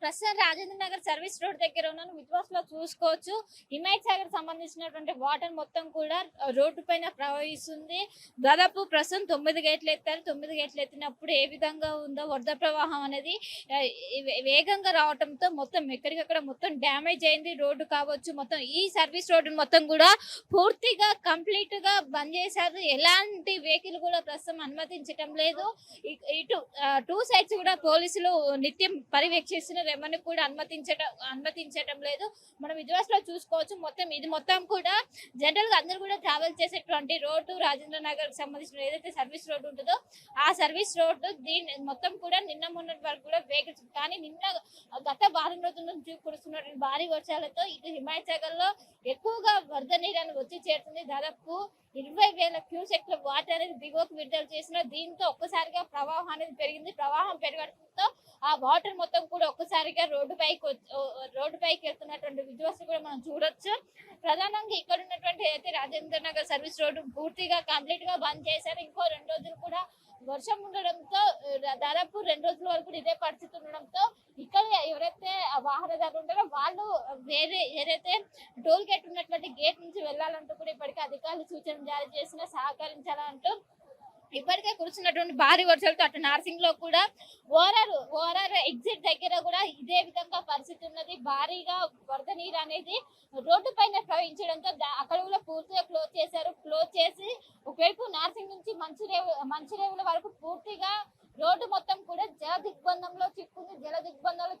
ప్రస్తుతం Rajendra Nagar service road దగ్గర ఉన్నాను. విజువల్స్ లో చూసుకోవచ్చు. హిమాయత్ సాగర్ సంబంధించినటువంటి వాటర్ మొత్తం కూడా రోడ్డు పైన ప్రవహిస్తుంది. దాదాపు ప్రస్తుతం 9 గేట్లు ఎత్తారు. 9 గేట్లు ఎత్తినప్పుడు ఏ విధంగా ఉందో వరద ప్రవాహం అనేది వేగంగా రావడంతో మొత్తం ఎక్కడికక్కడ మొత్తం డ్యామేజ్ అయింది. రోడ్డు కావచ్చు, మొత్తం ఈ సర్వీస్ రోడ్డు మొత్తం కూడా పూర్తిగా కంప్లీట్ గా బంద్ చేశారు. ఎలాంటి వెహికల్ కూడా ప్రస్తుతం అనుమతించడం లేదు. ఇటు టూ సైడ్స్ కూడా పోలీసులు నిత్యం పర్యవేక్షిస్తున్నారు. ఎవరిని కూడా అనుమతించడం లేదు. మనం విజువల్స్ లో చూసుకోవచ్చు. ఇది మొత్తం కూడా జనరల్ గా అందరూ కూడా ట్రావెల్ చేసేటువంటి రోడ్డు రాజేంద్ర నగర్ సంబంధించిన ఏదైతే సర్వీస్ రోడ్డు ఉంటుందో ఆ సర్వీస్ రోడ్డు దీని మొత్తం కూడా నిన్న మొన్నటి వరకు కూడా వెహికల్స్, కానీ గత వారం రోజుల నుంచి కురుస్తున్నటువంటి భారీ వర్షాలతో ఇటు హిమాయత్ సాగర్ లో ఎక్కువగా వరద నీరు అనేది వచ్చి చేరుతుంది. దాదాపు 20,000 క్యూసెక్ల వాటర్ అనేది దిగువకు విడుదల చేసిన దీంతో ఒక్కసారిగా ప్రవాహం అనేది పెరిగింది. ప్రవాహం పెరగడంతో ఆ వాటర్ మొత్తం కూడా ఒక్కసారిగా రోడ్డు పైకి వెళ్తున్నటువంటి విజువల్స్ కూడా మనం చూడొచ్చు. ప్రధానంగా ఇక్కడ ఉన్నటువంటి అయితే రాజేంద్ర నగర్ సర్వీస్ రోడ్డు పూర్తిగా కంప్లీట్ గా బంద్ చేశారు. ఇంకో 2 రోజులు కూడా వర్షం ఉండడంతో దాదాపు 2 రోజుల వరకు ఇదే పరిస్థితి ఉండడంతో ఇక్కడ ఎవరైతే వాహనదారులు ఉంటారో వాళ్ళు వేరే ఏదైతే టోల్ గేట్ ఉన్నటువంటి గేట్ నుంచి వెళ్లాలంటూ కూడా ఇప్పటికే అధికారులు సూచనలు జారీ చేసినా సహకరించాలంటూ ఇప్పటికే కురుస్తున్నటువంటి భారీ వర్షాలతో అటు నార్సింగ్ లో కూడా ఓఆర్ఆర్ ఎగ్జిట్ దగ్గర కూడా ఇదే విధంగా పరిస్థితి ఉన్నది. భారీగా వరద నీరు అనేది రోడ్డు పైన ప్రవహించడంతో అక్కడ కూడా పూర్తిగా క్లోజ్ చేసి ఒకవైపు నార్సింగ్ నుంచి మంచిరేవుల వరకు పూర్తిగా రోడ్డు మొత్తం కూడా జల దిగ్బంధంలో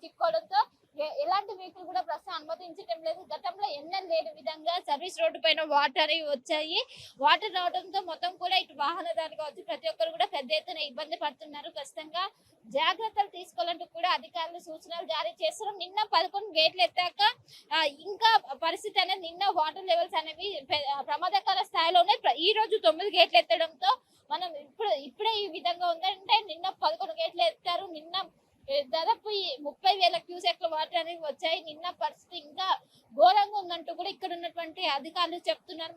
చిక్కోవడంతో ఎలాంటి వెహికల్ కూడా ప్రస్తుతం అనుమతించడం లేదు. గతంలో ఎన్నెల్ లేని విధంగా సర్వీస్ రోడ్డు పైన వాటర్ వచ్చాయి. వాటర్ రావడంతో మొత్తం కూడా ఇటు వాహనదారులు కావచ్చు ప్రతి ఒక్కరు కూడా పెద్ద ఎత్తున ఇబ్బంది పడుతున్నారు. ఖచ్చితంగా జాగ్రత్తలు తీసుకోవాలంటూ కూడా అధికారులు సూచనలు జారీ చేస్తారు. నిన్న 11 గేట్లు ఎత్తాక ఇంకా పరిస్థితి అనేది నిన్న వాటర్ లెవెల్స్ అనేవి ప్రమాదకర స్థాయిలో ఉన్నాయి. ఈ రోజు 9 గేట్లు ఎత్తడంతో మనం ఇప్పుడే ఈ విధంగా ఉందంటే నిన్న 11 గేట్లు ఎత్తారు. నిన్న దాదాపు 30,000 క్యూసెక్ల వాటర్ అనేవి వచ్చాయి. నిన్న పరిస్థితి ఇంకా ఘోరంగా ఉందంటూ కూడా ఇక్కడ ఉన్నటువంటి అధికారులు చెప్తున్నారు.